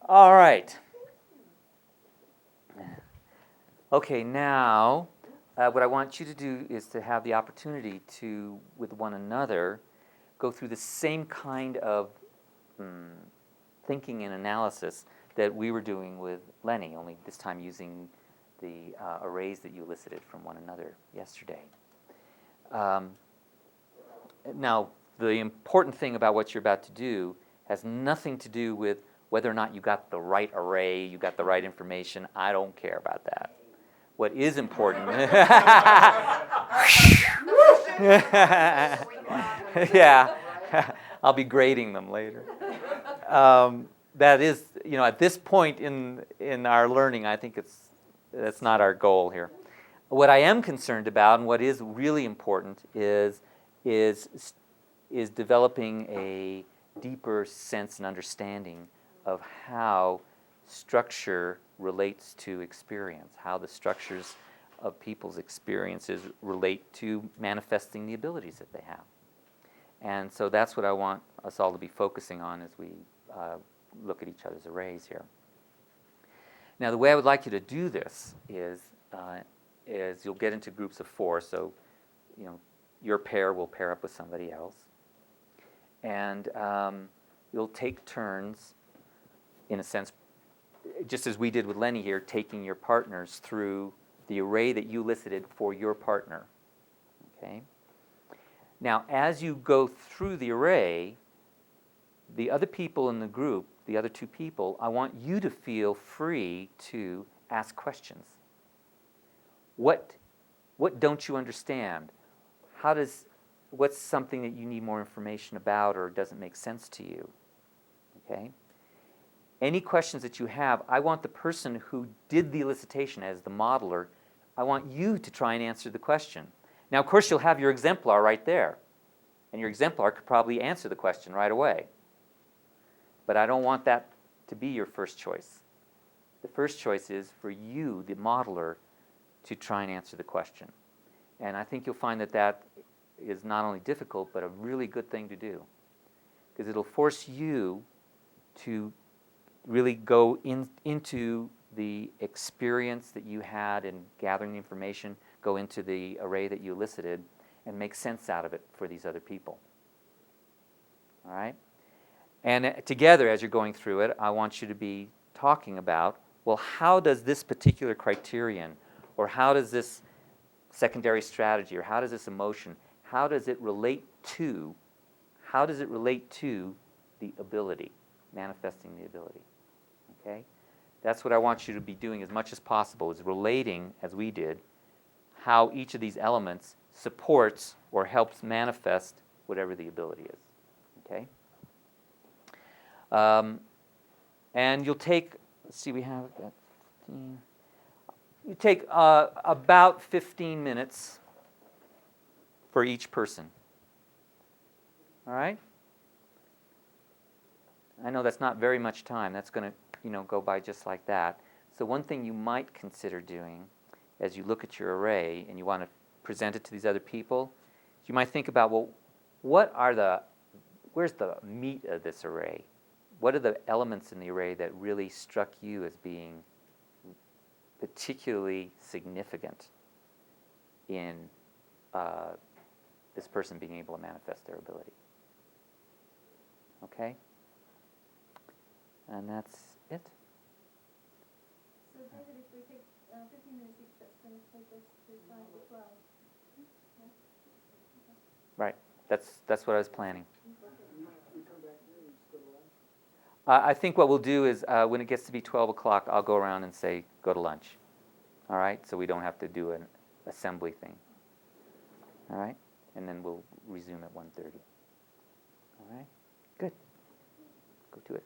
All right. Okay, now what I want you to do is to have the opportunity to, with one another, go through the same kind of thinking and analysis that we were doing with Lenny, only this time using the arrays that you elicited from one another yesterday. Now, the important thing about what you're about to do has nothing to do with whether or not you got the right array, you got the right information. I don't care about that. What is important... Yeah, I'll be grading them later. That is, at this point in our learning, I think that's not our goal here. What I am concerned about, and what is really important, is developing a deeper sense and understanding of how structure relates to experience, how the structures of people's experiences relate to manifesting the abilities that they have. And so that's what I want us all to be focusing on as we look at each other's arrays here. Now, the way I would like you to do this is you'll get into groups of 4, so your pair will pair up with somebody else, and you'll take turns, in a sense, just as we did with Lenny here, taking your partners through the array that you elicited for your partner. Okay? Now, as you go through the array, the other people in the group, the other 2 people, I want you to feel free to ask questions. What don't you understand? What's something that you need more information about or doesn't make sense to you? Okay? Any questions that you have, I want the person who did the elicitation as the modeler, I want you to try and answer the question. Now, of course, you'll have your exemplar right there, and your exemplar could probably answer the question right away. But I don't want that to be your first choice. The first choice is for you, the modeler, to try and answer the question. And I think you'll find that is not only difficult, but a really good thing to do. Because it'll force you to really go into the experience that you had in gathering the information, go into the array that you elicited, and make sense out of it for these other people. All right? And together, as you're going through it, I want you to be talking about, well, how does this particular criterion, or how does this secondary strategy, or how does this emotion, how does it relate to the ability, manifesting the ability? Okay? That's what I want you to be doing as much as possible, is relating, as we did, how each of these elements supports or helps manifest whatever the ability is. Okay? And you'll take, let's see, we have that 15. You take about 15 minutes for each person. All right? I know that's not very much time. That's going to go by just like that. So one thing you might consider doing as you look at your array and you want to present it to these other people, you might think about, well, where's the meat of this array? What are the elements in the array that really struck you as being particularly significant in this person being able to manifest their ability? Okay? And that's it. So David, if we take 15 minutes each, that's going to take us to 5 to 12. Yeah? Right. That's what I was planning. I think what we'll do is when it gets to be 12 o'clock, I'll go around and say, go to lunch. All right? So we don't have to do an assembly thing. All right? And then we'll resume at 1:30. All right? Good. Go to it.